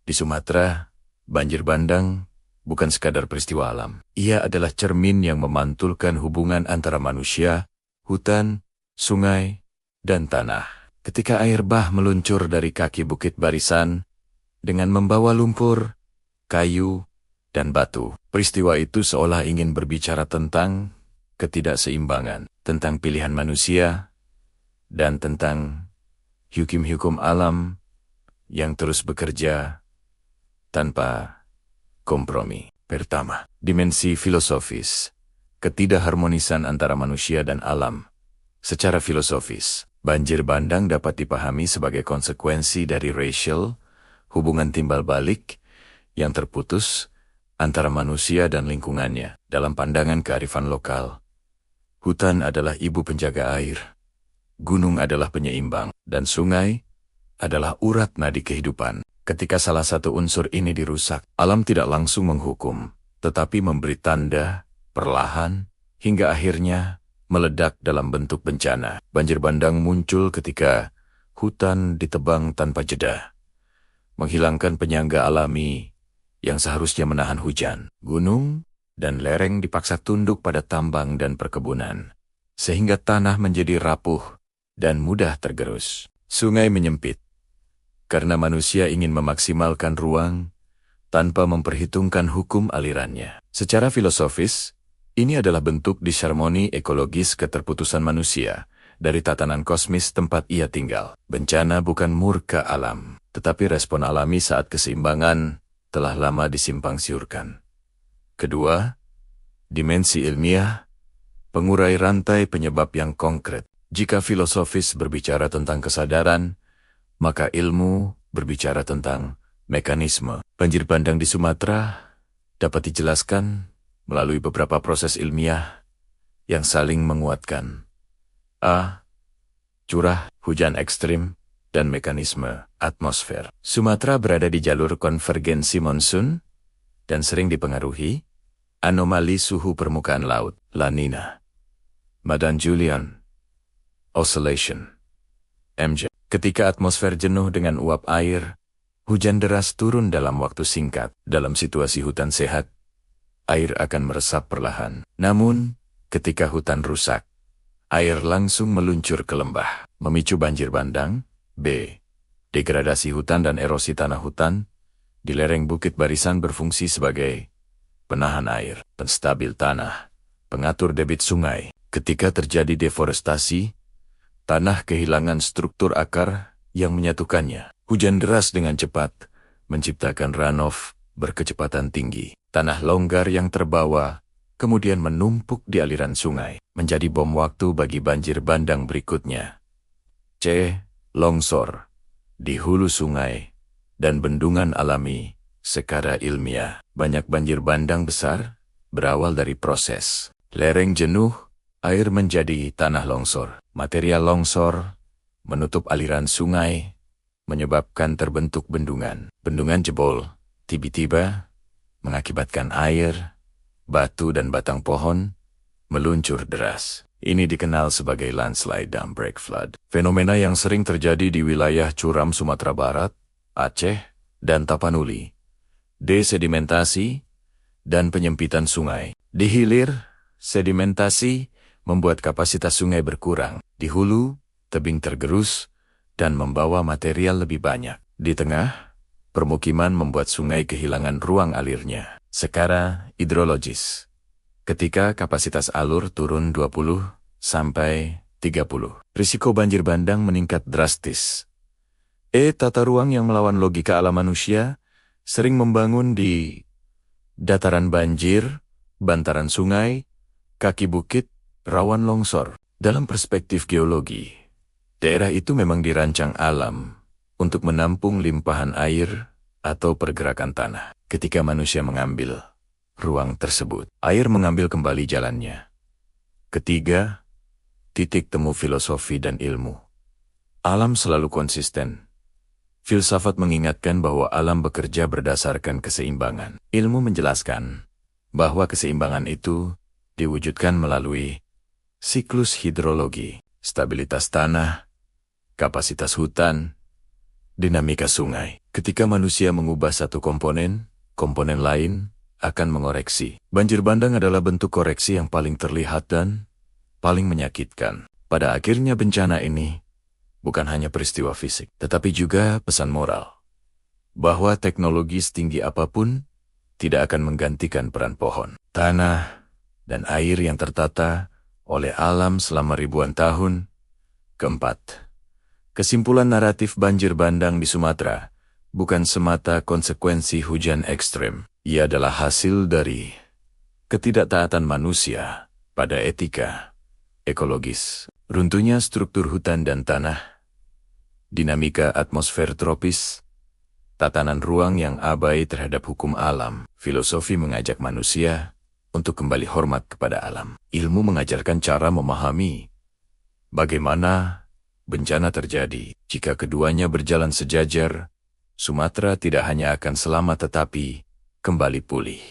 Di Sumatera, banjir bandang bukan sekadar peristiwa alam. Ia adalah cermin yang memantulkan hubungan antara manusia, hutan, sungai, dan tanah. Ketika air bah meluncur dari kaki bukit barisan, dengan membawa lumpur, kayu, dan batu, peristiwa itu seolah ingin berbicara tentang ketidakseimbangan, tentang pilihan manusia, dan tentang hukum-hukum alam yang terus bekerja tanpa kompromi. Pertama, dimensi filosofis. Ketidakharmonisan antara manusia dan alam. Secara filosofis, banjir bandang dapat dipahami sebagai konsekuensi dari racial, hubungan timbal balik yang terputus antara manusia dan lingkungannya. Dalam pandangan kearifan lokal, hutan adalah ibu penjaga air, gunung adalah penyeimbang, dan sungai adalah urat nadi kehidupan. Ketika salah satu unsur ini dirusak, alam tidak langsung menghukum, tetapi memberi tanda, perlahan, hingga akhirnya meledak dalam bentuk bencana. Banjir bandang muncul ketika hutan ditebang tanpa jeda, menghilangkan penyangga alami yang seharusnya menahan hujan. Gunung dan lereng dipaksa tunduk pada tambang dan perkebunan, sehingga tanah menjadi rapuh dan mudah tergerus. Sungai menyempit, karena manusia ingin memaksimalkan ruang tanpa memperhitungkan hukum alirannya. Secara filosofis, ini adalah bentuk disharmoni ekologis keterputusan manusia dari tatanan kosmis tempat ia tinggal. Bencana bukan murka alam, tetapi respon alami saat keseimbangan telah lama disimpang siurkan. Kedua, dimensi ilmiah, pengurai rantai penyebab yang konkret. Jika filosofis berbicara tentang kesadaran, maka ilmu berbicara tentang mekanisme. Banjir bandang di Sumatera dapat dijelaskan melalui beberapa proses ilmiah yang saling menguatkan. A. Curah, hujan ekstrim, dan mekanisme atmosfer. Sumatera berada di jalur konvergensi monsun dan sering dipengaruhi anomali suhu permukaan laut, La Nina, Madden-Julian Oscillation, MJ. Ketika atmosfer jenuh dengan uap air, hujan deras turun dalam waktu singkat. Dalam situasi hutan sehat, air akan meresap perlahan. Namun, ketika hutan rusak, air langsung meluncur ke lembah, memicu banjir bandang. B. Degradasi hutan dan erosi tanah hutan di lereng bukit barisan berfungsi sebagai penahan air, penstabil tanah, pengatur debit sungai. Ketika terjadi deforestasi, tanah kehilangan struktur akar yang menyatukannya. Hujan deras dengan cepat menciptakan runoff berkecepatan tinggi. Tanah longgar yang terbawa kemudian menumpuk di aliran sungai, menjadi bom waktu bagi banjir bandang berikutnya. C. Longsor di hulu sungai dan bendungan alami. Secara ilmiah, banyak banjir bandang besar berawal dari proses lereng jenuh, air menjadi tanah longsor. Material longsor menutup aliran sungai, menyebabkan terbentuk bendungan. Bendungan jebol, tiba-tiba mengakibatkan air, batu dan batang pohon meluncur deras. Ini dikenal sebagai landslide dan break flood. Fenomena yang sering terjadi di wilayah curam Sumatera Barat, Aceh, dan Tapanuli. Desedimentasi dan penyempitan sungai. Di hilir, sedimentasi membuat kapasitas sungai berkurang. Di hulu, tebing tergerus dan membawa material lebih banyak. Di tengah, permukiman membuat sungai kehilangan ruang alirnya. Secara hidrologis, ketika kapasitas alur turun 20 sampai 30, risiko banjir bandang meningkat drastis. Tata ruang yang melawan logika alam manusia sering membangun di dataran banjir, bantaran sungai, kaki bukit, rawan longsor. Dalam perspektif geologi, daerah itu memang dirancang alam untuk menampung limpahan air atau pergerakan tanah. Ketika manusia mengambil ruang tersebut, air mengambil kembali jalannya. Ketiga, titik temu filosofi dan ilmu. Alam selalu konsisten. Filsafat mengingatkan bahwa alam bekerja berdasarkan keseimbangan. Ilmu menjelaskan bahwa keseimbangan itu diwujudkan melalui siklus hidrologi, stabilitas tanah, kapasitas hutan, Dinamika sungai. Ketika manusia mengubah satu komponen, komponen lain akan mengoreksi. Banjir bandang adalah bentuk koreksi yang paling terlihat dan paling menyakitkan. Pada akhirnya bencana ini bukan hanya peristiwa fisik, tetapi juga pesan moral. Bahwa teknologi setinggi apapun tidak akan menggantikan peran pohon, tanah, dan air yang tertata oleh alam selama ribuan tahun. Keempat, kesimpulan naratif banjir bandang di Sumatera bukan semata konsekuensi hujan ekstrem. Ia adalah hasil dari ketidaktaatan manusia pada etika ekologis. Runtuhnya struktur hutan dan tanah, dinamika atmosfer tropis, tatanan ruang yang abai terhadap hukum alam. Filosofi mengajak manusia untuk kembali hormat kepada alam. Ilmu mengajarkan cara memahami bagaimana bencana terjadi. Jika keduanya berjalan sejajar, Sumatera tidak hanya akan selamat tetapi kembali pulih.